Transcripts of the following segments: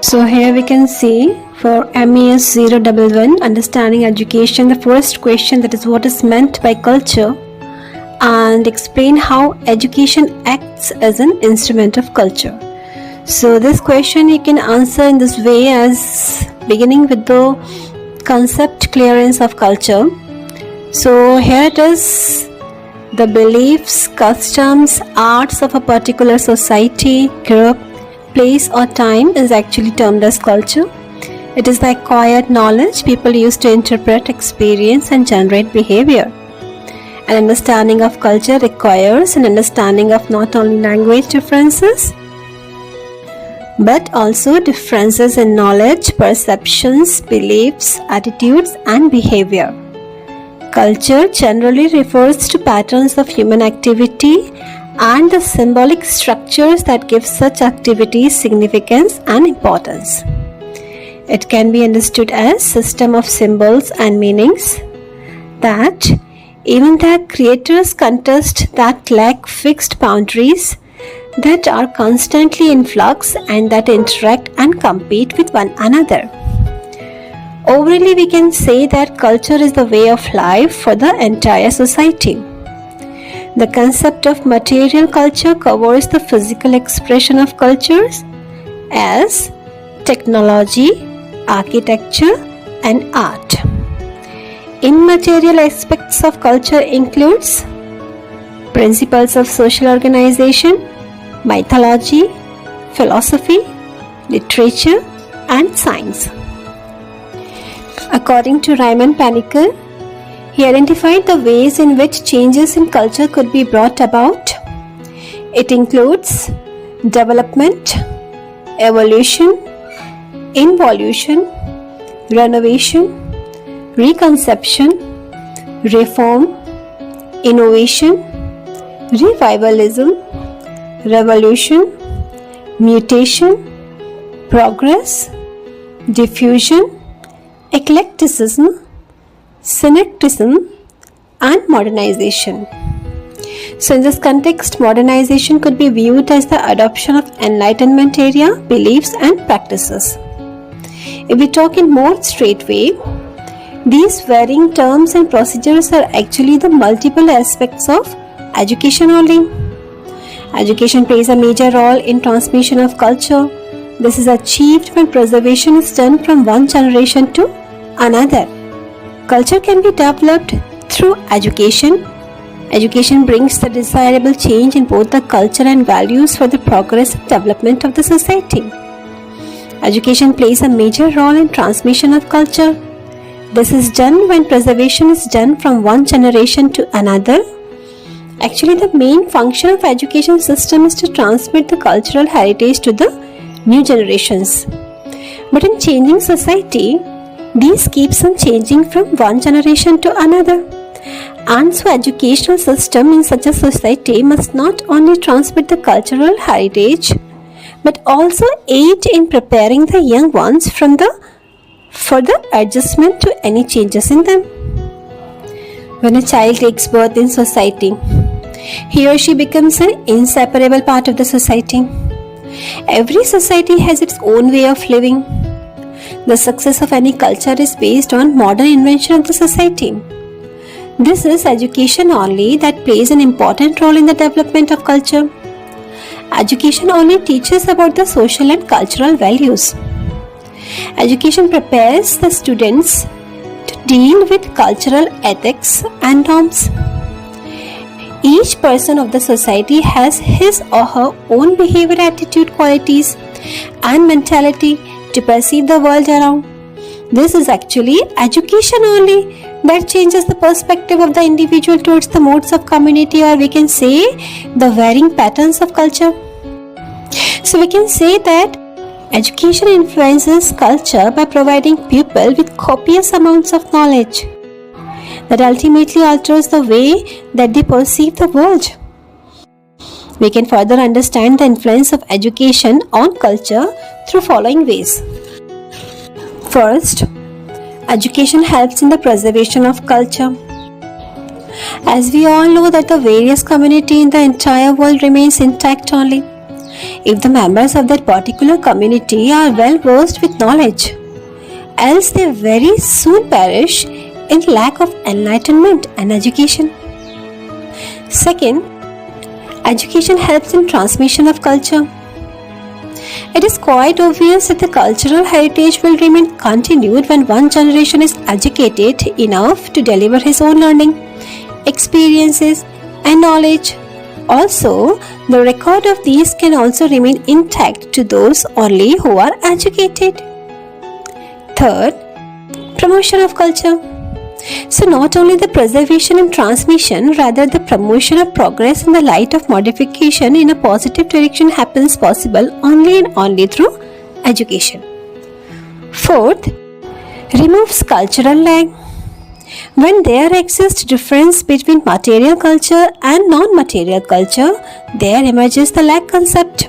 So here we can see for MES 011 understanding education, the first question, that is what is meant by culture, and explain how education acts as an instrument of culture. So this question you can answer in this way, as beginning with the concept clearance of culture. So here it is: the beliefs, customs, arts of a particular society, group, place or time is actually termed as culture. It is the acquired knowledge people use to interpret, experience and generate behavior. An understanding of culture requires an understanding of not only language differences, but also differences in knowledge, perceptions, beliefs, attitudes and behavior. Culture generally refers to patterns of human activity and the symbolic structures that give such activities significance and importance. It can be understood as system of symbols and meanings that even their creators contest, that lack fixed boundaries, that are constantly in flux and that interact and compete with one another. Overall, we can say that culture is the way of life for the entire society. The concept of material culture covers the physical expression of cultures as technology, architecture and art. Immaterial aspects of culture includes principles of social organization, mythology, philosophy, literature and science. According to Raymond Panikkar, he identified the ways in which changes in culture could be brought about. It includes development, evolution, involution, renovation, reconception, reform, innovation, revivalism, revolution, mutation, progress, diffusion, eclecticism, syncretism and modernization. So in this context, modernization could be viewed as the adoption of Enlightenment era beliefs and practices. If we talk in more straight way, these varying terms and procedures are actually the multiple aspects of education only. Education plays a major role in transmission of culture. This is achieved when preservation is done from one generation to another. Culture can be developed through education. Education brings the desirable change in both the culture and values for the progress and development of the society. Education plays a major role in transmission of culture. This is done when preservation is done from one generation to another. Actually, the main function of education system is to transmit the cultural heritage to the new generations. But in changing society, these keeps on changing from one generation to another. And so educational system in such a society must not only transmit the cultural heritage, but also aid in preparing the young ones for the adjustment to any changes in them. When a child takes birth in society, he or she becomes an inseparable part of the society. Every society has its own way of living. The success of any culture is based on modern invention of the society. This is education only that plays an important role in the development of culture. Education only teaches about the social and cultural values. Education prepares the students to deal with cultural ethics and norms. Each person of the society has his or her own behavior, attitude, qualities and mentality to perceive the world around. This is actually education only that changes the perspective of the individual towards the modes of community, or we can say the varying patterns of culture. So we can say that education influences culture by providing people with copious amounts of knowledge that ultimately alters the way that they perceive the world. We can further understand the influence of education on culture through following ways. First, education helps in the preservation of culture. As we all know that the various community in the entire world remains intact only if the members of that particular community are well versed with knowledge, else they very soon perish in lack of enlightenment and education. Second, education helps in transmission of culture. It is quite obvious that the cultural heritage will remain continued when one generation is educated enough to deliver his own learning, experiences, and knowledge. Also, the record of these can also remain intact to those only who are educated. Third, promotion of culture. So not only the preservation and transmission, rather the promotion of progress in the light of modification in a positive direction happens possible only and only through education. Fourth, removes cultural lag. When there exists difference between material culture and non-material culture, there emerges the lag concept.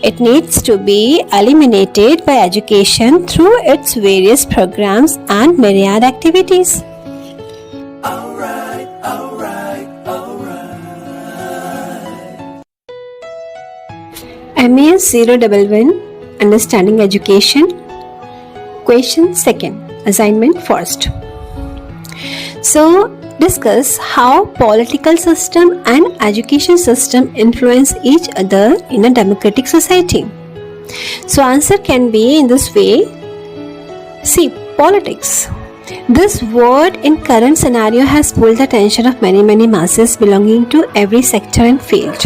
It needs to be eliminated by education through its various programs and myriad activities. MAS 011 Understanding Education. Question 2nd. Assignment 1st. So, discuss how political system and education system influence each other in a democratic society. So, answer can be in this way. See, politics. This word in current scenario has pulled the attention of many masses belonging to every sector and field.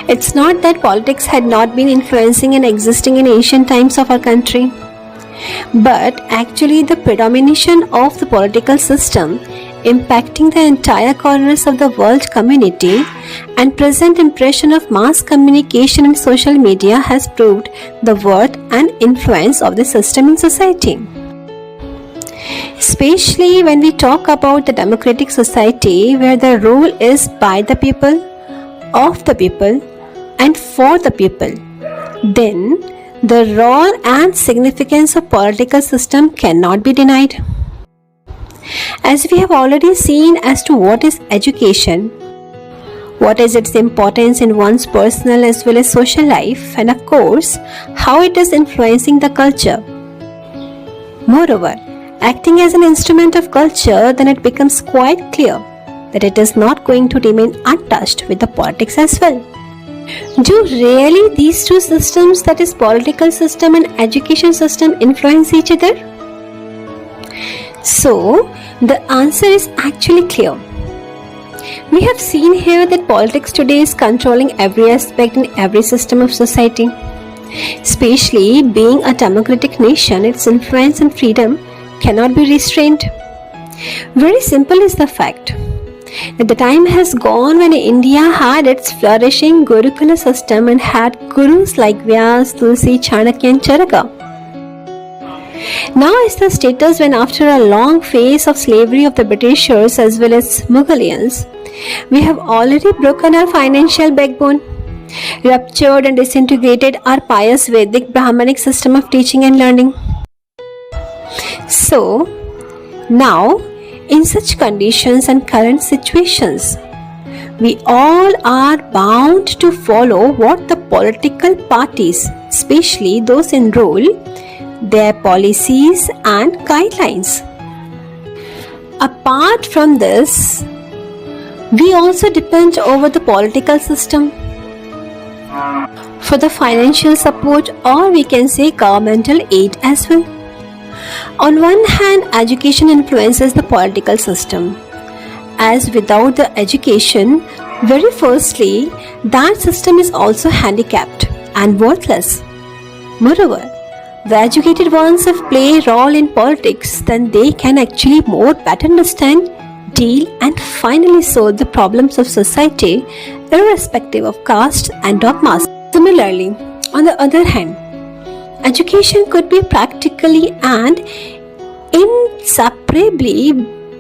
It's not that politics had not been influencing and existing in ancient times of our country, but actually the predomination of the political system impacting the entire corners of the world community and present impression of mass communication and social media has proved the worth and influence of the system in society. Especially when we talk about the democratic society where the rule is by the people, of the people, and for the people, then the role and significance of political system cannot be denied. As we have already seen as to what is education, what is its importance in one's personal as well as social life, and of course, how it is influencing the culture. Moreover, acting as an instrument of culture, then it becomes quite clear that it is not going to remain untouched with the politics as well. Do really these two systems, that is political system and education system, influence each other? So, the answer is actually clear. We have seen here that politics today is controlling every aspect in every system of society. Especially being a democratic nation, its influence and freedom cannot be restrained. Very simple is the fact that the time has gone when India had its flourishing Gurukula system and had gurus like Vyas, Tulsi, Chanakya and Charaka. Now is the status when after a long phase of slavery of the Britishers as well as Mughalians, we have already broken our financial backbone, ruptured and disintegrated our pious Vedic Brahmanic system of teaching and learning. So, now, in such conditions and current situations, we all are bound to follow what the political parties, especially those in rule, their policies and guidelines. Apart from this, we also depend over the political system for the financial support, or we can say governmental aid as well. On one hand, education influences the political system, as without the education, very firstly, that system is also handicapped and worthless. Moreover, the educated ones if play a role in politics, then they can actually more better understand, deal and finally solve the problems of society irrespective of caste and dogmas. Similarly, on the other hand, education could be practically and inseparably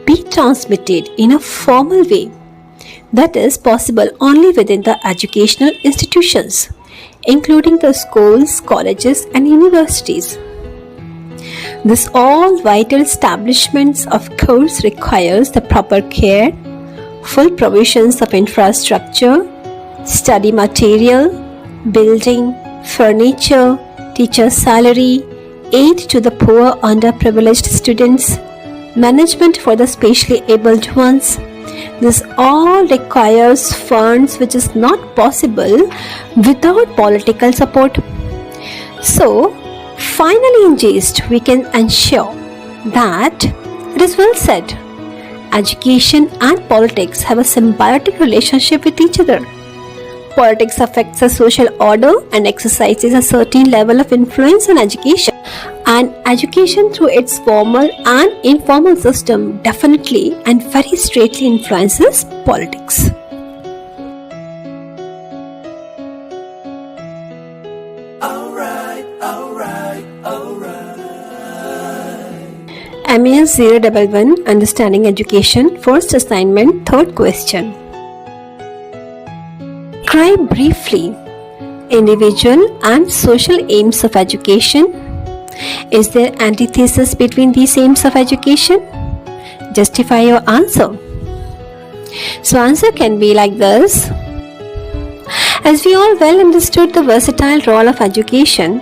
be transmitted in a formal way. That is possible only within the educational institutions, including the schools, colleges and universities. This all vital establishments of course requires the proper care, full provisions of infrastructure, study material, building, furniture, teacher salary, aid to the poor underprivileged students, management for the specially abled ones. This all requires funds which is not possible without political support. So, finally in gist, we can ensure that it is well said. Education and politics have a symbiotic relationship with each other. Politics affects the social order and exercises a certain level of influence on education. And education through its formal and informal system definitely and very straightly influences politics. MES 011 Understanding Education, first assignment, third question. Describe briefly individual and social aims of education. Is there antithesis between these aims of education? Justify your answer. So answer can be like this. As we all well understood, the versatile role of education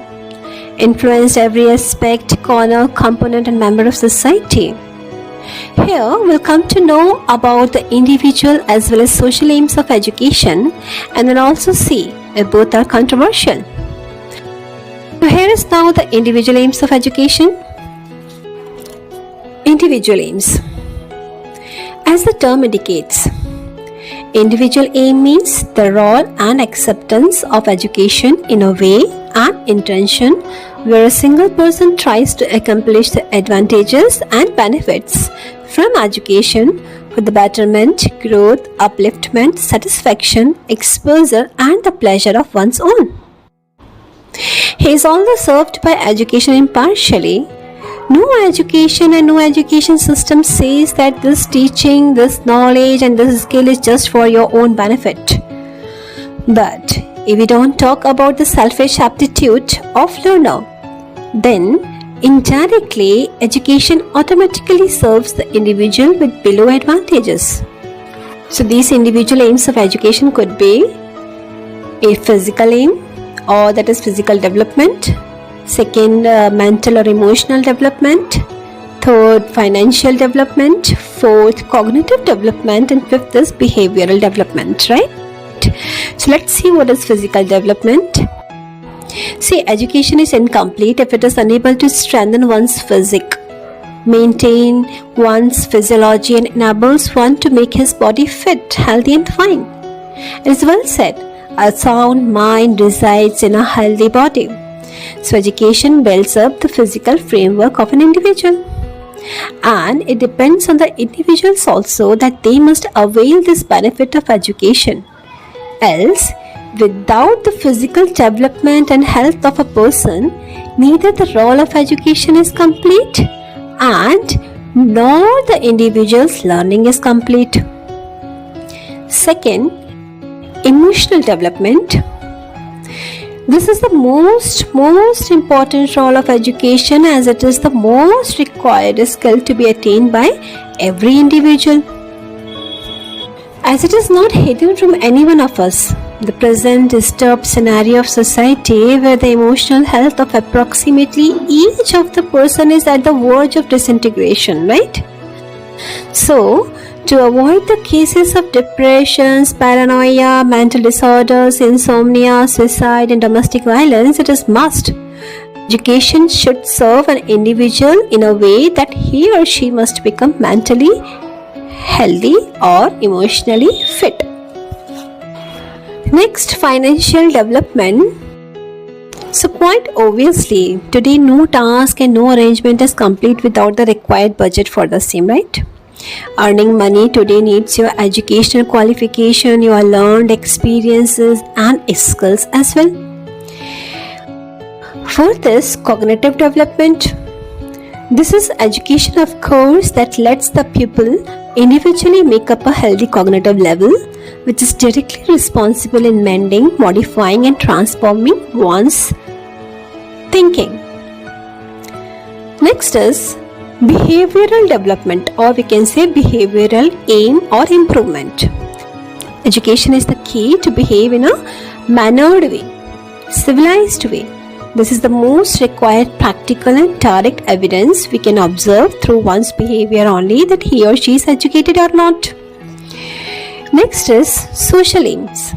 influenced every aspect, corner, component and member of society. Here we'll come to know about the individual as well as social aims of education, and then also see if both are controversial. So here is now the individual aims of education. Individual aims. As the term indicates, individual aim means the role and acceptance of education in a way and intention where a single person tries to accomplish the advantages and benefits from education for the betterment, growth, upliftment, satisfaction, exposure and the pleasure of one's own. He is also served by education impartially. No education and no education system says that this teaching, this knowledge and this skill is just for your own benefit. But if we don't talk about the selfish aptitude of learner, then indirectly education automatically serves the individual with below advantages. So these individual aims of education could be a physical aim, or that is physical development, second mental or emotional development, third financial development, fourth cognitive development and fifth is behavioral development, right? So let's see what is physical development. See, education is incomplete if it is unable to strengthen one's physique, maintain one's physiology and enables one to make his body fit, healthy and fine. It is well said, a sound mind resides in a healthy body. So education builds up the physical framework of an individual. And it depends on the individuals also that they must avail this benefit of education. Else, without the physical development and health of a person, neither the role of education is complete and nor the individual's learning is complete. Second, emotional development. This is the most important role of education as it is the most required skill to be attained by every individual. As it is not hidden from any one of us, the present disturbed scenario of society where the emotional health of approximately each of the person is at the verge of disintegration, right? So, to avoid the cases of depressions, paranoia, mental disorders, insomnia, suicide and domestic violence, it is must. Education should serve an individual in a way that he or she must become mentally healthy or emotionally fit. Next, financial development. So quite obviously, today no task and no arrangement is complete without the required budget for the same, right? Earning money today needs your educational qualification, your learned experiences and skills as well. Fourth is cognitive development. This is education, of course, that lets the pupil individually make up a healthy cognitive level, which is directly responsible in mending, modifying and transforming one's thinking. Next is behavioral development, or we can say behavioral aim or improvement. Education is the key to behave in a mannered way, civilized way. This is the most required practical and direct evidence we can observe through one's behavior only that he or she is educated or not. Next is social aims.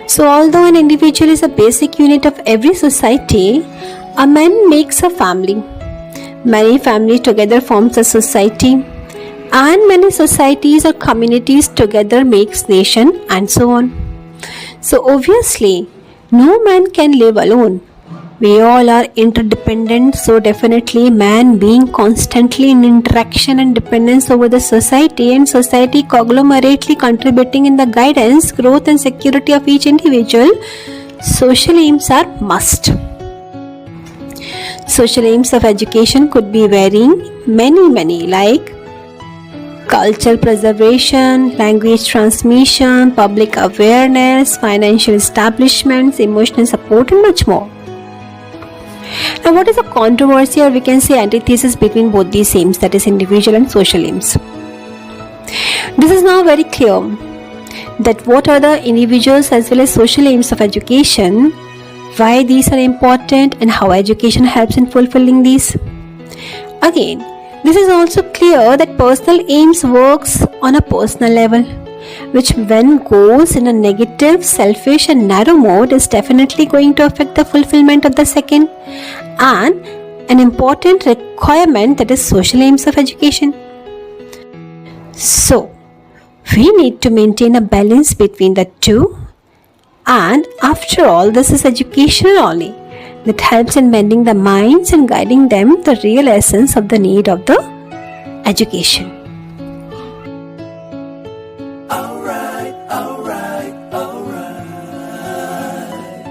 So although an individual is a basic unit of every society, a man makes a family. Many families together forms a society, and many societies or communities together makes nation, and so on. So obviously, no man can live alone. We all are interdependent, so definitely man being constantly in interaction and dependence over the society, and society conglomerately contributing in the guidance, growth and security of each individual, social aims are must. Social aims of education could be varying, many like cultural preservation, language transmission, public awareness, financial establishments, emotional support and much more. Now what is the controversy, or we can say antithesis, between both these aims, that is individual and social aims? This is now very clear that what are the individuals as well as social aims of education, why these are important and how education helps in fulfilling these. Again, this is also clear that personal aims works on a personal level, which when goes in a negative, selfish and narrow mode is definitely going to affect the fulfillment of the second and an important requirement, that is social aims of education. So, we need to maintain a balance between the two, and after all, this is education only that helps in mending the minds and guiding them the real essence of the need of the education.